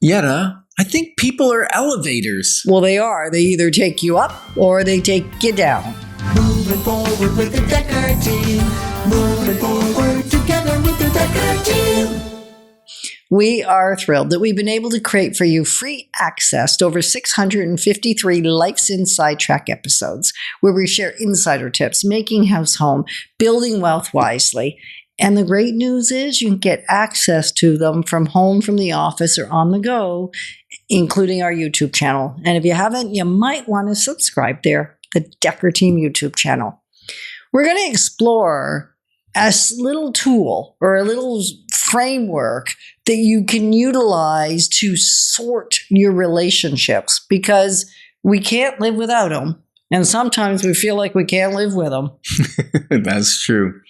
Yetta, I think people are elevators. Well, they are. They either take you up or they take you down. Moving forward with the Dekker Team. Moving forward together with the Dekker Team. We are thrilled that we've been able to create for you free access to over 653 Life's Inside Track episodes, where we share insider tips, making house home, building wealth wisely. And the great news is you can get access to them from home, from the office, or on the go, including our YouTube channel. And if you haven't, you might want to subscribe there, the Dekker Team YouTube channel. We're going to explore a little tool or a little framework that you can utilize to sort your relationships, because we can't live without them. And sometimes we feel like we can't live with them. That's true.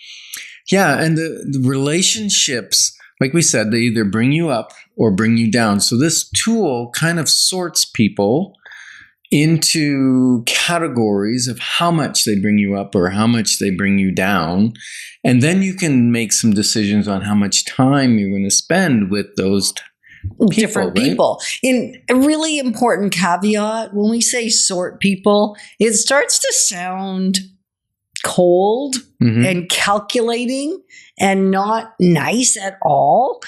Yeah, and the relationships, like we said, they either bring you up or bring you down. So this tool kind of sorts people into categories of how much they bring you up or how much they bring you down. And then you can make some decisions on how much time you're going to spend with those different people. In a really important caveat, when we say sort people, it starts to sound cold and calculating and not nice at all.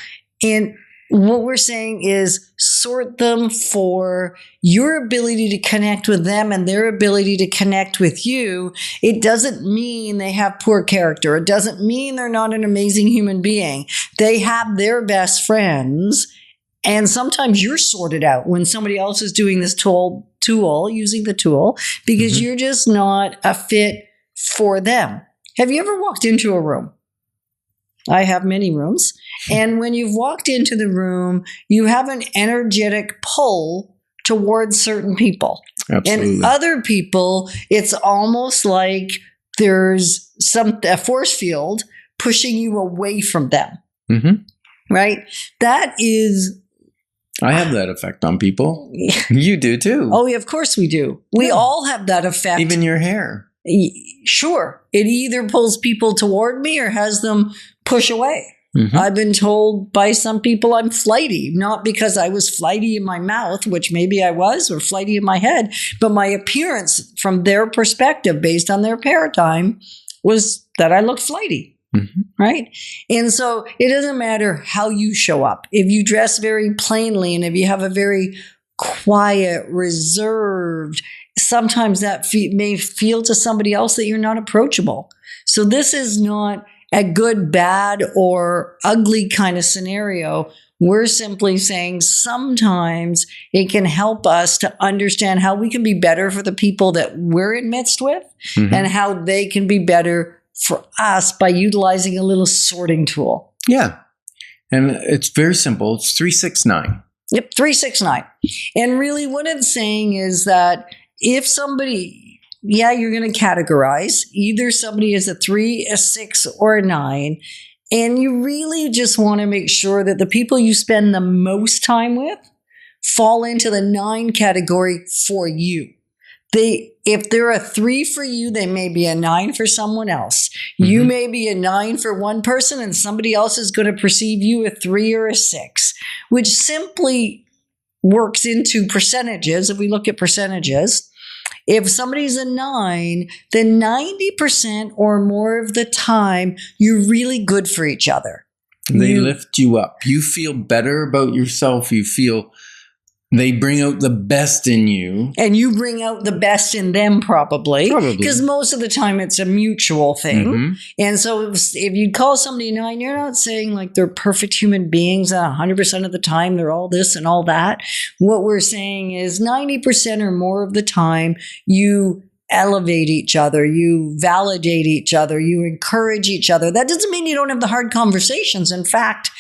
And what we're saying is sort them for your ability to connect with them and their ability to connect with you. It doesn't mean they have poor character. It doesn't mean they're not an amazing human being. They have their best friends. And sometimes you're sorted out when somebody else is doing this tool using the tool, because you're just not a fit for them. Have you ever walked into a room? I have many rooms. And when you've walked into the room, you have an energetic pull towards certain people. Absolutely. And other people, it's almost like there's a force field pushing you away from them. Right? That is... I have that effect on people. You do too. Oh, yeah, of course we do. We all have that effect. Even your hair. Sure. It either pulls people toward me or has them push away. I've been told by some people I'm flighty, not because I was flighty in my mouth, which maybe I was, or flighty in my head, but my appearance from their perspective, based on their paradigm, was that I looked flighty. Right? And so it doesn't matter how you show up. If you dress very plainly and if you have a very quiet, reserved, sometimes that may feel to somebody else that you're not approachable. So this is not a good, bad, or ugly kind of scenario. We're simply saying sometimes it can help us to understand how we can be better for the people that we're in midst with and how they can be better for us by utilizing a little sorting tool. Yeah. And it's very simple. It's 369. Yep, 369. And really what it's saying is that if somebody, you're going to categorize. Either somebody is a 3, a 6, or a 9. And you really just want to make sure that the people you spend the most time with fall into the 9 category for you. If they're a 3 for you, they may be a 9 for someone else. You may be a 9 for one person and somebody else is going to perceive you a 3 or a 6, which simply works into percentages. If we look at percentages, if somebody's a 9, then 90% or more of the time, you're really good for each other. They lift you up. You feel better about yourself. You feel they bring out the best in you. And you bring out the best in them probably. Because most of the time it's a mutual thing. And so if you call somebody a 9, you're not saying like they're perfect human beings 100% of the time. They're all this and all that. What we're saying is 90% or more of the time you elevate each other, you validate each other, you encourage each other. That doesn't mean you don't have the hard conversations. In fact,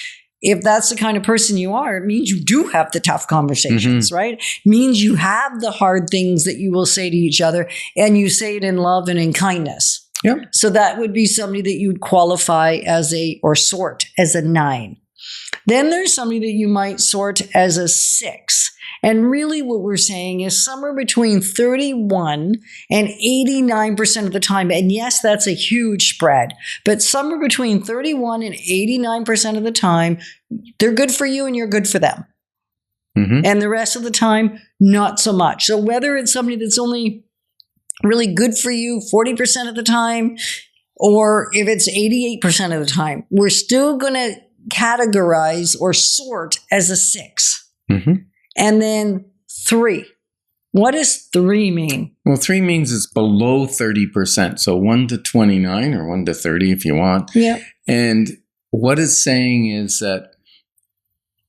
if that's the kind of person you are, it means you do have the tough conversations, right? It means you have the hard things that you will say to each other, and you say it in love and in kindness. Yep. So that would be somebody that you would qualify as or sort as a 9. Then there's somebody that you might sort as a 6. And really what we're saying is somewhere between 31 and 89% of the time. And yes, that's a huge spread, but somewhere between 31 and 89% of the time, they're good for you and you're good for them. And the rest of the time, not so much. So whether it's somebody that's only really good for you 40% of the time, or if it's 88% of the time, we're still going to categorize or sort as a 6. And then 3. What does 3 mean? Well, 3 means it's below 30%. So 1 to 29 or 1 to 30 if you want. Yeah. And what it's saying is that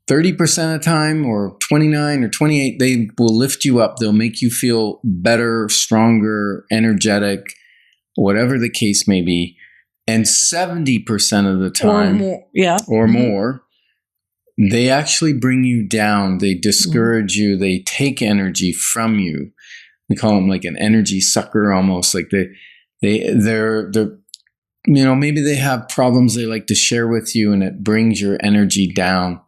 30% of the time or 29 or 28, they will lift you up. They'll make you feel better, stronger, energetic, whatever the case may be. And 70% of the time or more, they actually bring you down. They discourage you. They take energy from you. We call them like an energy sucker almost. Like they're maybe they have problems they like to share with you, and it brings your energy down.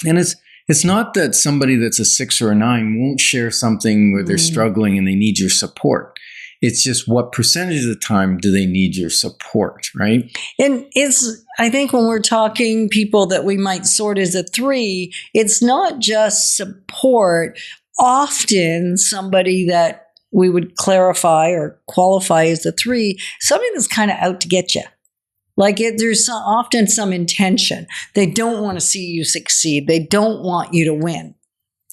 And it's not that somebody that's a 6 or a 9 won't share something where they're struggling and they need your support. It's just what percentage of the time do they need your support, right? And I think when we're talking people that we might sort as a 3, it's not just support. Often somebody that we would clarify or qualify as a 3, somebody that's kind of out to get you. Like there's often some intention. They don't want to see you succeed. They don't want you to win.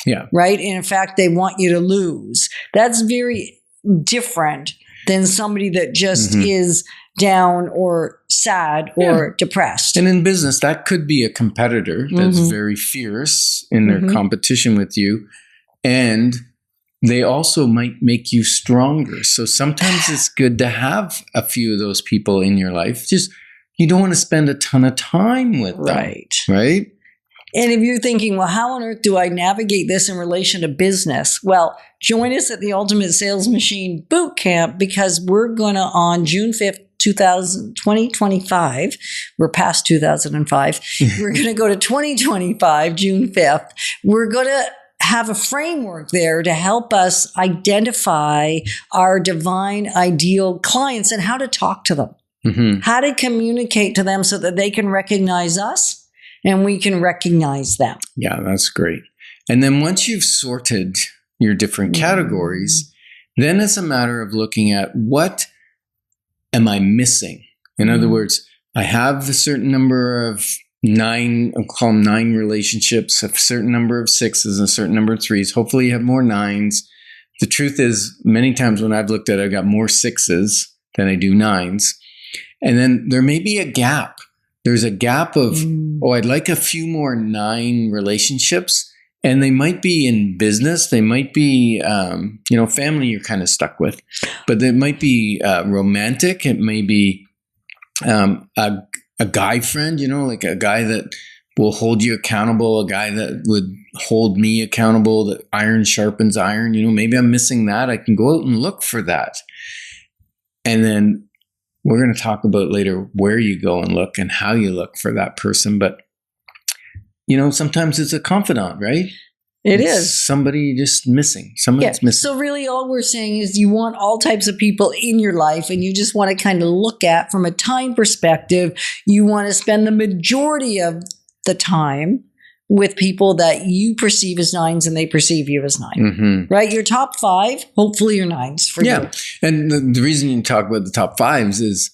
Yeah. Right? And in fact, they want you to lose. That's very different than somebody that just is down or sad or depressed. And in business, that could be a competitor that's very fierce in their competition with you. And they also might make you stronger. So sometimes it's good to have a few of those people in your life. Just, you don't want to spend a ton of time with them. Right? And if you're thinking, well, how on earth do I navigate this in relation to business? Well, join us at the Ultimate Sales Machine Boot Camp, because we're going to, on June 5th, 2025, we're past 2005, we're going to go to 2025, June 5th. We're going to have a framework there to help us identify our divine ideal clients and how to talk to them, how to communicate to them so that they can recognize us and we can recognize them. Yeah, that's great. And then once you've sorted your different categories, then it's a matter of looking at, what am I missing? In other words, I have a certain number of 9, I'll call them 9 relationships, a certain number of 6s, and a certain number of 3s. Hopefully you have more 9s. The truth is, many times when I've looked at it, I've got more 6s than I do 9s. And then there may be a gap. There's a gap of, I'd like a few more 9 relationships, and they might be in business. They might be, family you're kind of stuck with, but it might be romantic. It may be a guy friend, like a guy that will hold you accountable, a guy that would hold me accountable, that iron sharpens iron. Maybe I'm missing that. I can go out and look for that. And then we're going to talk about later where you go and look and how you look for that person. But, sometimes it's a confidant, right? It's somebody just missing. Someone's missing. So really all we're saying is you want all types of people in your life, and you just want to kind of look at, from a time perspective, you want to spend the majority of the time with people that you perceive as 9s and they perceive you as 9, right? Your top 5, hopefully you're 9s for you. And the reason you talk about the top 5s is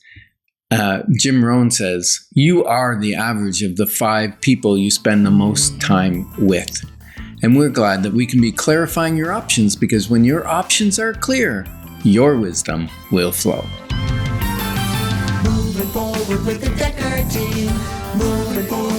Jim Rohn says, you are the average of the 5 people you spend the most time with. And we're glad that we can be clarifying your options, because when your options are clear, your wisdom will flow. Moving forward with the Dekker Team. Moving forward.